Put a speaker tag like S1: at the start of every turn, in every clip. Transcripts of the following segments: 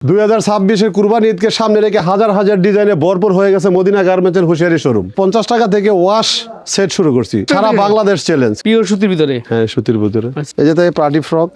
S1: 2026-এর কুরবানি ঈদকে সামনে রেখে হাজার হাজার ডিজাইনে ভরপুর হয়ে গেছে মদিনা গার্মেন্টসের হুঁশিয়ারি শোরুম। 50 টাকা থেকে ওয়াশ সেট শুরু করছি, সারা বাংলাদেশ চ্যালেঞ্জ।
S2: পিওর সুতির ভিতরে,
S1: হ্যাঁ সুতির ভিতরে। এই যে তাই পার্টি ফ্রক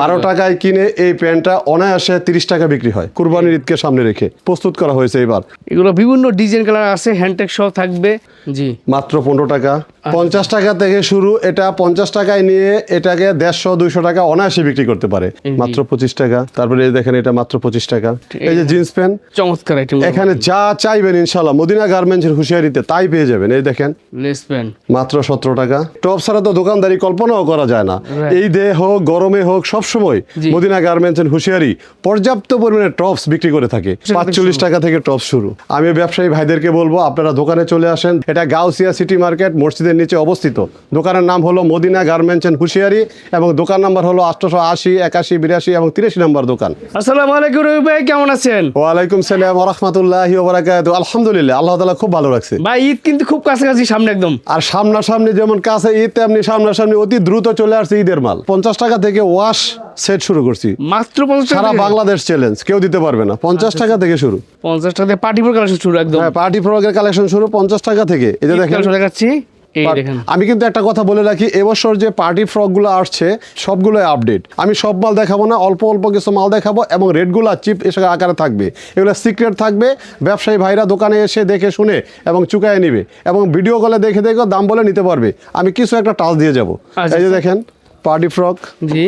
S1: 12 টাকায় কিনে এই প্যান্টটা অনায়াসে 30 টাকা বিক্রি হয়। কুরবানির ঈদকে সামনে রেখে প্রস্তুত করা হয়েছে এবার।
S2: এগুলো বিভিন্ন ডিজাইন কালার আছে, হ্যান্ডটেক সহ থাকবে। জি
S1: মাত্র 15 টাকা, 50 টাকা থেকে শুরু। এটা 50 টাকায় নিয়ে এটাকে 150-200 টাকা অনায়াসে বিক্রি করতে পারে। মাত্র 25 টাকা। তারপরে এই দেখেন এটা মাত্র 25 টাকা। এই যে জিন্স প্যান্ট,
S2: চমৎকার আইটেম।
S1: এখানে যা চাইবেন ইনশাআল্লাহ মদিনা গার্মেন্টসের হুঁশিয়ারিতে তাই পেয়ে যাবেন। এই দেখেন
S2: লেস প্যান্ট
S1: মাত্র 17 টাকা। টপ ছাড়া তো দোকানদারি কল্পনাও করা যায় না। এই দে হোক গরমে হোক সবসময় মদিনা গার্মেন্টসের হুঁশিয়ারি পর্যাপ্ত পরিমাণে টপস বিক্রি করে থাকে। 45 টাকা থেকে টপস শুরু। আমি ব্যবসায়ী ভাইদেরকে বলবো আপনারা দোকানে চলে আসেন। এটা গাউসিয়া সিটি মার্কেট মসজিদের নিচে অবস্থিত। দোকানের নাম হলো মদিনা গার্মেন্টস এন্ড হুঁশিয়ারি এবং দোকান নাম্বার হলো 880, 81, 82 এবং 83 নম্বর দোকান।
S2: আসসালামু আলাইকুম রবি ভাই, কেমন আছেন?
S1: ওয়ালাইকুম সালাম ওয়া রাহমাতুল্লাহি ওয়া বারাকাতুহু। আলহামদুলিল্লাহ, আল্লাহ তাআলা খুব ভালো রাখছে।
S2: ভাই ঈদ কিন্তু খুব কাছাকাছি, সামনে একদম।
S1: আর সামনাসামনি যেমন কাছে ঈদ তেমনি সামনাসামনি অতি দ্রুত চলে আসছে ঈদের মাল। 50 টাকা থেকে ওয়াশ সেট শুরু করছি,
S2: মাত্র 50 টাকা।
S1: সারা বাংলাদেশ চ্যালেঞ্জ, কেউ দিতে পারবে না। 50 টাকা থেকে শুরু।
S2: 50 টাকা থেকে পার্টি ফ্রক কালেকশন শুরু একদম।
S1: হ্যাঁ পার্টি ফ্রকের কালেকশন শুরু 50 টাকা থেকে। এই যে দেখেন
S2: দেখাচ্ছি, এই দেখেন।
S1: আমি কিন্তু একটা কথা বলে রাখি, এবছর যে পার্টি ফ্রকগুলো আসছে সবগুলোই আপডেট। আমি সব মাল দেখাবো না, অল্প অল্প কিছু মাল দেখাবো এবং রেটগুলো চিপ এসে আকারে থাকবে। এগুলো সিক্রেট থাকবে, ব্যবসায়ী ভাইরা দোকানে এসে দেখে শুনে এবং চুকায় নিবে এবং ভিডিও কলে দেখে দেখে দাম বলে নিতে পারবে। আমি কিছু একটা টাচ দিয়ে যাবো। এই যে দেখেন পার্টি ফ্রক,
S2: জি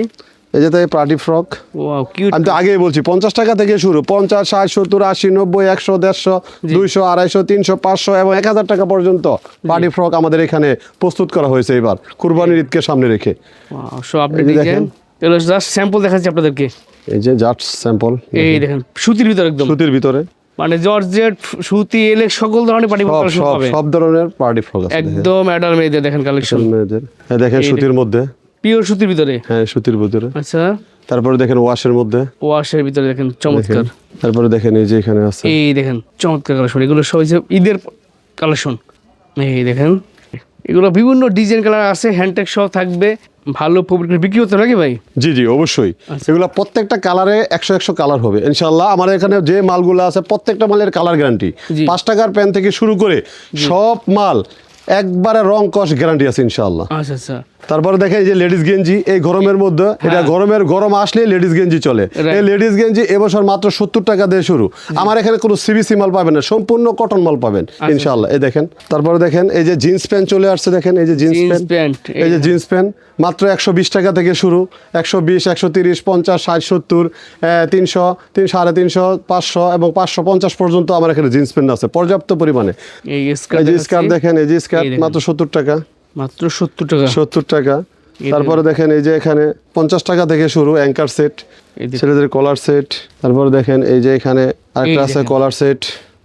S1: এই যে তাই পার্টি ফ্রক।
S2: Wow cute.
S1: আমি তো আগেই বলছি 50 টাকা থেকে শুরু। 50, 60, 70, 80, 90, 100, 150, 200, 250, 300, 500 এবং 1000 টাকা পর্যন্ত পার্টি ফ্রক আমাদের এখানে প্রস্তুত করা হয়েছে এবার কুরবানির ঈদকে সামনে রেখে।
S2: ওয়াও সব আপডেট ডিজাইন। এগুলো জাস্ট স্যাম্পল দেখাচ্ছি আপনাদেরকে।
S1: এই যে জাস্ট স্যাম্পল,
S2: এই দেখেন সুতির ভিতরে একদম।
S1: সুতির ভিতরে
S2: মানে জর্জেট, সুতি, এলেক সকল ধরনের পার্টি ফ্রক কালেকশন পাবে।
S1: সব ধরনের পার্টি ফ্রক আছে
S2: একদম অ্যাডাল্ট মেয়েদের দেখেন কালেকশন।
S1: মেয়েদের এই দেখেন সুতির মধ্যে,
S2: পিওর সুতির ভিতরে।
S1: হ্যাঁ সুতির ভিতরে।
S2: আচ্ছা
S1: তারপরে দেখেন ওয়াশের মধ্যে,
S2: ওয়াশের ভিতরে দেখেন চমৎকার।
S1: তারপরে দেখেন এই যে এখানে আছে,
S2: এই দেখেন চমৎকার কালেকশন। এগুলো সব হচ্ছে ঈদের কালেকশন। এই দেখেন এগুলো বিভিন্ন ডিজাইন কালার আছে, হ্যান্ডটেক সহ থাকবে। ভালো প্রফিট বিক্রি হতে লাগে ভাই।
S1: জি জি অবশ্যই। এগুলো প্রত্যেকটা কালারে 100 কালার হবে ইনশাআল্লাহ। আমার এখানে যে মালগুলো আছে প্রত্যেকটা মালের কালার গ্যারান্টি। 5 টাকার প্যান থেকে শুরু করে সব মাল একবারে রং কস গ্যারান্টি আছে ইনশাআল্লাহ।
S2: আচ্ছা আচ্ছা।
S1: তারপরে দেখেন এই যে লেডিস গেঞ্জি, এই গরমের মধ্যে এটা গরম আসলে লেডিস গেঞ্জি চলে। এই লেডিস গেঞ্জি এবছর মাত্র 70 টাকা দিয়ে শুরু। আমার এখানে কোনো সিবিসি মাল পাবেন না, সম্পূর্ণ কটন মাল পাবেন ইনশাআল্লাহ। এই দেখেন তারপরে দেখেন এই যে জিন্স প্যান্ট চলে আসছে। দেখেন এই যে জিন্স প্যান্ট, এই যে জিন্স প্যান্ট মাত্র 120 টাকা থেকে শুরু। 120, 130, 50, 60, 70, 300, 350, 500 এবং 550 পর্যন্ত আমার এখানে জিন্স প্যান্ট আছে পর্যাপ্ত পরিমাণে।
S2: এই
S1: যে স্কার্ট দেখেন, এই যে স্কার্ট মাত্র 70 টাকা,
S2: মাত্র 70 টাকা।
S1: 70 টাকা। তারপরে দেখেন এই যে এখানে 50 টাকা থেকে শুরু অ্যাঙ্কার সেট, ছেলেদের কলার সেট। তারপরে দেখেন এই যে এখানে আরেকটা আছে কলার সেট,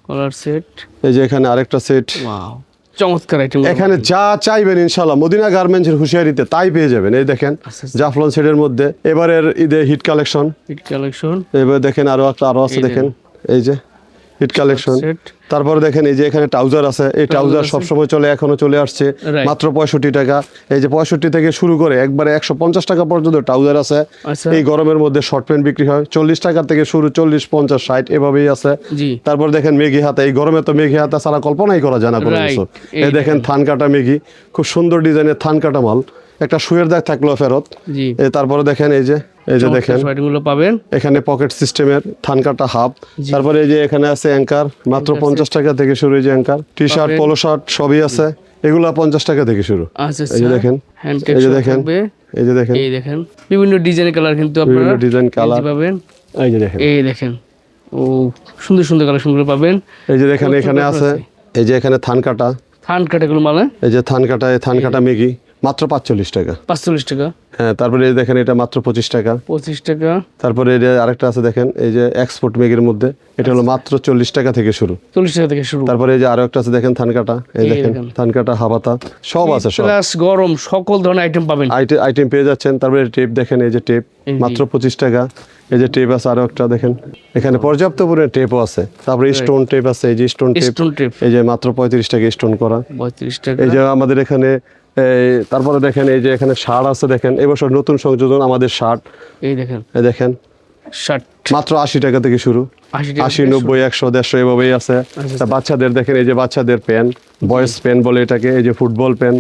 S2: কলার সেট।
S1: এই যে এখানে আরেকটা সেট।
S2: ওয়াও চমৎকার আইটেম।
S1: এখানে যা চাইবেন ইনশাআল্লাহ মদিনা গার্মেন্টসের হুঁশিয়ারিতে তাই পেয়ে যাবেন। এই দেখেন জাফলন সেটের মধ্যে এবারের ঈদে হিট কালেকশন। এবার দেখেন আরো আছে দেখেন এই যে হিট কালেকশন। তারপরে দেখেন এই যে এখানে ট্রাউজার আছে। এই ট্রাউজার সবসময় চলে, এখনো চলে আসছে মাত্র 65 টাকা। এই যে 65 থেকে শুরু করে একবারে 150 টাকা পর্যন্ত ট্রাউজার আছে। এই গরমের মধ্যে শর্ট প্যান্ট বিক্রি হয় 40 টাকা থেকে শুরু, 40, 50, 60 এভাবেই আছে। তারপর দেখেন মেঘি হাতা, এই গরমে তো মেঘি হাতা ছাড়া কল্পনাই করা যায় না কোনো কিছু। এই দেখেন থান কাটা মেঘি, খুব সুন্দর ডিজাইনের থান কাটা মাল। একটা শুয়ের দাগ থাকলো ফেরত। তারপরে দেখেন এই যে দেখেন
S2: পাবেন
S1: এখানে পকেট সিস্টেমের থান কাটা হাফ। তারপরে এই যে এখানে আছে অ্যাঙ্কার মাত্র 50 টাকা থেকে শুরু। এই যে anchor T shirt, polo shirt সবই আছে। এগুলো 50 টাকা থেকে শুরু। এই যে দেখেন, এই যে দেখেন, এই যে দেখেন,
S2: এই দেখেন বিভিন্ন ডিজাইনের কালার কিন্তু আপনারা
S1: ডিজাইন কালার
S2: পাবেন।
S1: এই যে দেখেন,
S2: এই দেখেন ও সুন্দর সুন্দর কালেকশনগুলো পাবেন।
S1: এই যে দেখেন এখানে আছে এই যে এখানে থান কাটা
S2: গুলো মানে
S1: এই যে থান কাটা মেগি মাত্র 45 টাকা।
S2: 45 টাকা।
S1: হ্যাঁ তারপরে এই দেখেন এটা মাত্র 25 টাকা।
S2: 25 টাকা। তারপরে
S1: এই যে আরেকটা আছে দেখেন এই যে এক্সপোর্ট মেগের মধ্যে, এটা হলো মাত্র 40 টাকা থেকে শুরু।
S2: 40 টাকা থেকে শুরু।
S1: তারপরে এই যে আরো একটা আছে দেখেন থান কাটা, এই দেখেন থান কাটা হাবাতা সব আছে। সব
S2: প্লাস গরম সকল ধরনের আইটেম পাবেন,
S1: আইটেম পেয়ে যাচ্ছেন। তারপরে টেপ দেখেন, এই যে টেপ মাত্র 25 টাকা। এই যে টেপ আছে আরো একটা দেখেন, এখানে পর্যাপ্ত পরিমাণে টেপও আছে। তারপরে স্টোন টেপ আছে, এই যে স্টোন টেপ এই যে মাত্র 35 টাকা স্টোন করা।
S2: 35 টাকা।
S1: এই যে আমাদের এখানে তারপরে দেখেন এই যে এখানে শার্ট আছে দেখেন, এবছর নতুন সংযোজন আমাদের শার্ট।
S2: এই দেখেন,
S1: এই দেখেন
S2: শার্ট
S1: মাত্র 80 টাকা থেকে শুরু, 80, 90, 100, 150 এভাবেই আছে। তা বাচ্চাদের দেখেন এই যে বাচ্চাদের প্যান্ট, বয়েজ প্যান্ট বলে এটাকে, এই যে ফুটবল প্যান্ট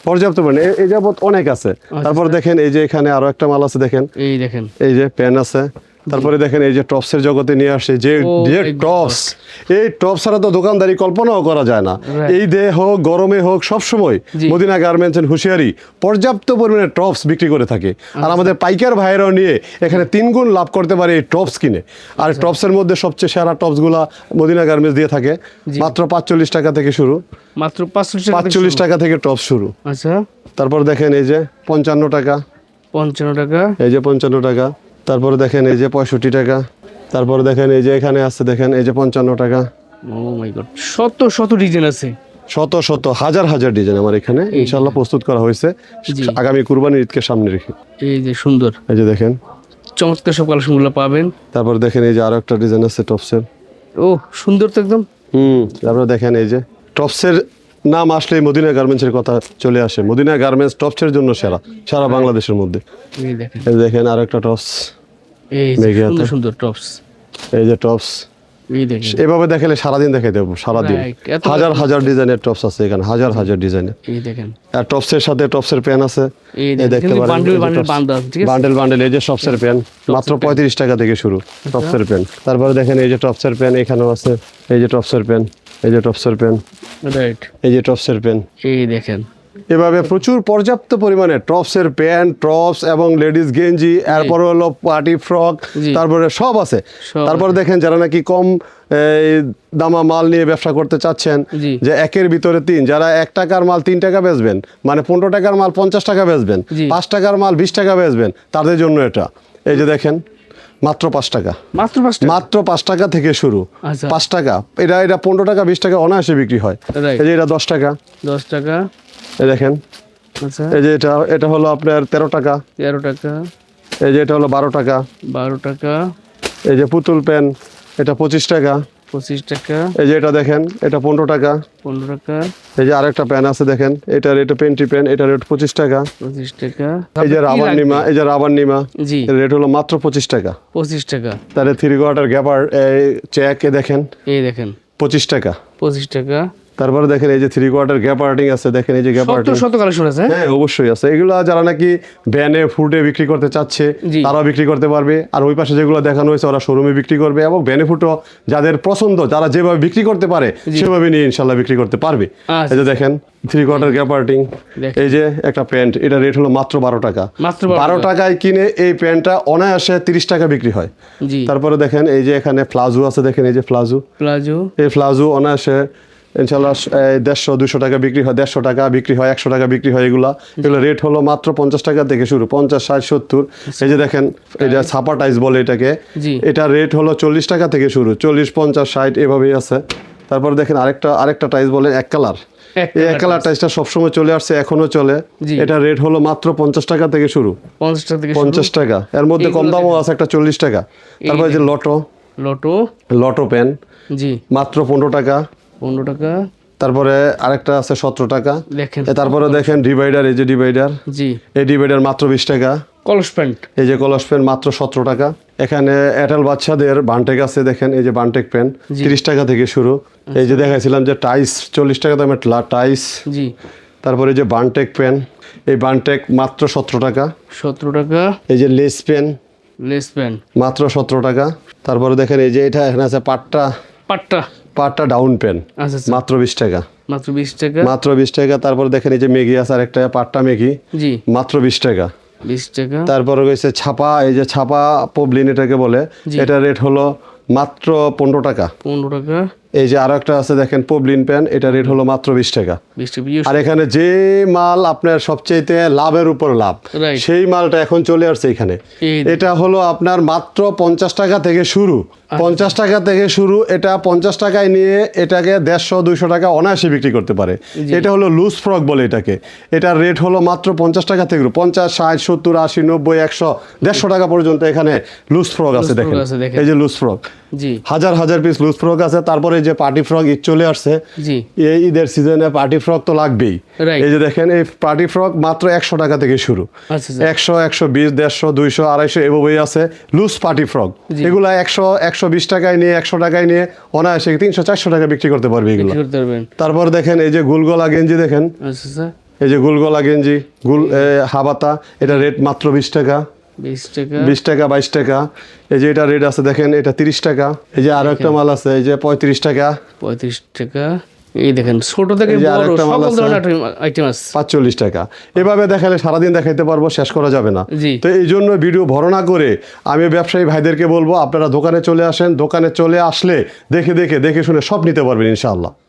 S1: পর্যাপ্ত মানে এই যাবত অনেক আছে। তারপর দেখেন এই যে এখানে আরো একটা মাল আছে দেখেন,
S2: এই দেখেন
S1: এই যে প্যান্ট আছে। তারপরে দেখেন এই যে টপসের জগতে নিয়ে আসে যে যে টপস, এই টপস ছাড়া তো দোকানদারি কল্পনাও করা যায় না। এই দে হোক গরমে হোক সব সময় মদিনা গার্মেন্টস এন্ড হুঁশিয়ারি পর্যাপ্ত পরিমাণে টপস বিক্রি করে থাকে। আর আমাদের পাইকার ভাইরাও নিয়ে এখানে 3 গুণ লাভ করতে পারে এই টপস কিনে। আর টপসের মধ্যে সবচেয়ে সেরা টপসগুলা মদিনা গার্মেন্টস দিয়ে থাকে। মাত্র 45 টাকা থেকে শুরু,
S2: মাত্র 45
S1: টাকা থেকে টপস শুরু।
S2: আচ্ছা,
S1: তারপর দেখেন এই যে 55 টাকা,
S2: 55 টাকা,
S1: এই যে 55 টাকা। তারপরে দেখেন এই যে 65 টাকা। তারপরে দেখেন এই যে এখানে আছে দেখেন এই যে 55 টাকা।
S2: ও মাই গড, শত শত ডিজাইন আছে,
S1: শত শত হাজার হাজার ডিজাইন আমার এখানে ইনশাআল্লাহ প্রস্তুত করা হয়েছে আগামী কুরবানির ঈদকে সামনে রেখে।
S2: এই যে সুন্দর,
S1: এই যে দেখেন
S2: চমৎকার সব কালেকশনগুলো পাবেন।
S1: তারপর দেখেন এই যে আরো একটা ডিজাইন আছে টপসের।
S2: ও সুন্দর তো একদম।
S1: তারপরে দেখেন এই যে টপসের নাম আসলেই মদিনা গার্মেন্টসের কথা চলে আসে। মদিনা গার্মেন্টস টপসের জন্য সেরা সারা বাংলাদেশের মধ্যে।
S2: এই দেখেন,
S1: এই দেখেন আরো একটা টপস,
S2: এই যে
S1: মেঘে
S2: সুন্দর
S1: হাতে।
S2: সুন্দর টপস,
S1: এই যে টপস।
S2: এই দেখেন,
S1: এভাবে দেখালে সারাদিন দেখাই দেবো, সারাদিন
S2: Right, এত
S1: হাজার হাজার ডিজাইনের টপস আছে এখানে, হাজার হাজার ডিজাইনের।
S2: এই দেখেন,
S1: আর টপসের সাথে টপসের প্যান আছে,
S2: এই
S1: এই
S2: দেখেন
S1: দেখতে পারেন
S2: বান্ডেল বান্ডেল বান্ডেল, ঠিক আছে,
S1: বান্ডেল বান্ডেল। এই যে টপসের প্যান মাত্র 35 টাকা থেকে শুরু, টপসের প্যান। তারপরে দেখেন এই যে টপসের প্যান এখানেও আছে, এই যে টপসের প্যান, এই যে টপসের প্যান,
S2: রাইট,
S1: এই যে টপসের প্যান।
S2: এই দেখেন,
S1: এভাবে প্রচুর পর্যাপ্ত পরিমাণে টপসের প্যান্ট, টপস এবং লেডিস গেঞ্জি, এরপরে হলো পার্টি ফ্রক, তারপরে সব আছে। তারপর দেখেন যারা নাকি কম এই দামা মাল নিয়ে ব্যবসা করতে চাচ্ছেন, যে 1-এর ভিতরে 3, যারা 1 টাকার মাল 3 টাকা বেচবেন, মানে 15 টাকার মাল 50 টাকা বেচবেন, 5 টাকার মাল 20 টাকা বেচবেন, তাদের জন্য এটা। এই যে দেখেন মাত্র 5 টাকা,
S2: মাত্র 5 টাকা,
S1: মাত্র 5 টাকা থেকে শুরু।
S2: আচ্ছা।
S1: 5 টাকা, এটা 15 টাকা 20 টাকা অনায়াসে বিক্রি হয়।
S2: Right.
S1: এই যে এটা 10 টাকা,
S2: 10 টাকা,
S1: এই দেখেন।
S2: আচ্ছা,
S1: এই যে এটা হলো আপনার 13 টাকা,
S2: 13 টাকা,
S1: এই যে এটা হলো 12 টাকা,
S2: 12 টাকা,
S1: এই যে পুতুল পেন এটা 25 টাকা,
S2: 25 টাকা,
S1: এই যে এটা দেখেন এটা 15 টাকা,
S2: 15 টাকা,
S1: এই যে আরেকটা পেন আছে দেখেন, এটার এটা পেন্টি পেন, এটার রেট 25 টাকা।
S2: 25 টাকা।
S1: এই যে রাবার নিমা, এই যে রাবার নিমা,
S2: জি,
S1: এর রেট হলো মাত্র 25 টাকা।
S2: 25 টাকা।
S1: তাহলে 3 কোয়ার্টার গ্যাপার এই চেক এ দেখেন
S2: এই দেখেন
S1: 25 টাকা।
S2: 25 টাকা।
S1: তারপরে দেখেন এই যে 3 কোয়ার্টার গ্যাপার্টিং আছে দেখেন, এই যে
S2: শত
S1: গ্যাপার্টিং
S2: শত কালেকশন আছে।
S1: হ্যাঁ অবশ্যই আছে। এগুলো যারা নাকি ভ্যানে ফুডে বিক্রি করতে চাচ্ছে
S2: জি।
S1: তারাও বিক্রি করতে পারবে। আর ওই পাশে যেগুলো দেখানো হয়েছে ওরা শোরুমে বিক্রি করবে, এবং ভ্যানে ফুডও যাদের পছন্দ যারা যেভাবে বিক্রি করতে পারে সেভাবে নিয়ে ইনশাল্লাহ বিক্রি করতে পারবে।
S2: আচ্ছা।
S1: এই যে দেখেন 3 কোয়ার্টার গ্যাপার্টিং,
S2: দেখেন।
S1: এই যে একটা প্যান্ট, এটা রেট হলো মাত্র 12 টাকা।
S2: মাত্র
S1: 12 টাকায় কিনে এই প্যান্টটা অনায়াসে 30 টাকা বিক্রি হয়।
S2: জি,
S1: তারপরে দেখেন এই যে এখানে প্লাজো আছে দেখেন, এই যে প্লাজো,
S2: প্লাজো,
S1: এই প্লাজো অনায়াসে ইনশাল্লাহ 150-200 টাকা বিক্রি হয়, 150 টাকা বিক্রি হয়, 100 টাকা বিক্রি হয়। এগুলো রেট হলো মাত্র 50 টাকা থেকে শুরু, 50, 60, 70। এই যে দেখেন এটা ছাপা টাইস বলে এটাকে,
S2: জি,
S1: এটা রেট হলো 40 টাকা থেকে শুরু, 40, 50, 60 এভাবেই আছে। তারপর দেখেন আরেকটা টাইস বলে এক কালার, এই এক কালার টাইসটা সবসময় চলে আসছে, এখনো চলে।
S2: জি।
S1: এটা রেট হলো মাত্র 50 টাকা থেকে শুরু,
S2: 50 টাকা থেকে
S1: 50 টাকা। এর মধ্যে কম
S2: এইগুলো
S1: দামও আছে একটা 40 টাকা। তারপর এই যে
S2: লটো,
S1: লটো পেন
S2: জি,
S1: মাত্র 15 টাকা।
S2: 15 টাকা।
S1: তারপরে আরেকটা আছে 17 টাকা।
S2: দেখেন,
S1: তারপরে দেখেন ডিভাইডার, এই যে ডিভাইডার,
S2: জি,
S1: এই ডিভাইডার মাত্র 20 টাকা।
S2: কলস প্যান্ট,
S1: এই যে কলস পেন মাত্র 17 টাকা। এখানে এয়ারটেল বাচ্চাদের বান্টেক আছে দেখেন, এই যে বান্টেক পেন 30 টাকা থেকে শুরু। এই যে দেখাইছিলাম যে টাইস 40 টাকা দামের টাইস।
S2: জি,
S1: তারপরে এই যে বান্টেক পেন, এই বান্টেক মাত্র 17 টাকা।
S2: 17 টাকা।
S1: এই যে লেস পেন
S2: লেস প্যান্ট
S1: মাত্র 17 টাকা। তারপরে দেখেন এই যে এটা এখানে আছে পাট্টা ডাউন পেন
S2: আচ্ছা,
S1: মাত্র 20 টাকা,
S2: মাত্র 20 টাকা,
S1: মাত্র 20 টাকা। তারপরে দেখেন এই যে মেগি আছে আরেকটা পাট্টা মেগি,
S2: জি,
S1: মাত্র 20 টাকা।
S2: 20 টাকা।
S1: তারপরে রয়েছে ছাপা, এই যে ছাপা পবলিন এটাকে বলে, এটা রেট হলো মাত্র 15 টাকা।
S2: 15 টাকা।
S1: এই যে আরো একটা আছে দেখেন পবলিন প্যান, এটা রেট হলো মাত্র 20 টাকা।
S2: 20 টাকা।
S1: আর এখানে যে মাল আপনার সবচেয়ে লাভের উপর লাভ,
S2: Right.
S1: সেই মালটা এখন চলে আসছে এখানে।
S2: এই
S1: এটা হলো আপনার মাত্র 50 টাকা থেকে শুরু, 50 টাকা থেকে শুরু। এটা 50 টাকায় নিয়ে এটাকে 150-200 টাকা অনায়াসে বিক্রি করতে পারে। এটা হলো লুজ ফ্রক বলে এটাকে। এটার রেট হলো মাত্র 50 টাকা থেকে 50, 60, 70, 80, 90, 100, 150 টাকা পর্যন্ত এখানে লুজ ফ্রক আছে দেখেন।
S2: আছে দেখেন।
S1: এই যে লুজ ফ্রক,
S2: জি,
S1: হাজার হাজার পিস লুজ ফ্রক আছে। তারপরে যে পার্টি ফ্রক ঈদ চলে আসছে,
S2: জি
S1: এই ঈদের সিজনে পার্টি ফ্রক তো লাগবেই।
S2: Right.
S1: এই যে দেখেন এই পার্টি ফ্রক মাত্র 100 টাকা থেকে শুরু,
S2: আচ্ছা
S1: 100, 120, 150, 200, 250 এভাবেই আছে লুজ পার্টি ফ্রক।
S2: জি।
S1: এগুলা 100, 120 টাকায় নিয়ে 100 টাকায় নিয়ে অনায়াসে 300, 400 টাকা বিক্রি করতে পারবে এগুলো।
S2: কি করতে পারবেন?
S1: তারপর দেখেন এই যে গুলগলা গেঞ্জি দেখেন,
S2: আচ্ছা স্যার
S1: এই যে গুলগলা গেঞ্জি হাবাতা, এটা রেট মাত্র 20 টাকা,
S2: 20 টাকা
S1: 20 টাকা, 22 টাকা। এই যে এটা রেট আছে দেখেন, এটা 30 টাকা। এই যে আরো একটা মাল আছে, এই যে 35 টাকা,
S2: 35 টাকা। এই দেখেন ছোট থেকে
S1: এই যে
S2: বড়
S1: আরেকটা মাল
S2: সকল
S1: আছে।
S2: ধরনের আইটেম আছে।
S1: 45 টাকা। এভাবে দেখালে সারাদিন দেখাইতে পারবো, শেষ করা যাবে না।
S2: জি।
S1: তো এই জন্য ভিডিও ভরনা করে আমি ব্যবসায়ী ভাইদেরকে বলবো আপনারা দোকানে চলে আসেন, দোকানে চলে আসলে দেখে শুনে সব নিতে পারবেন ইনশাআল্লাহ।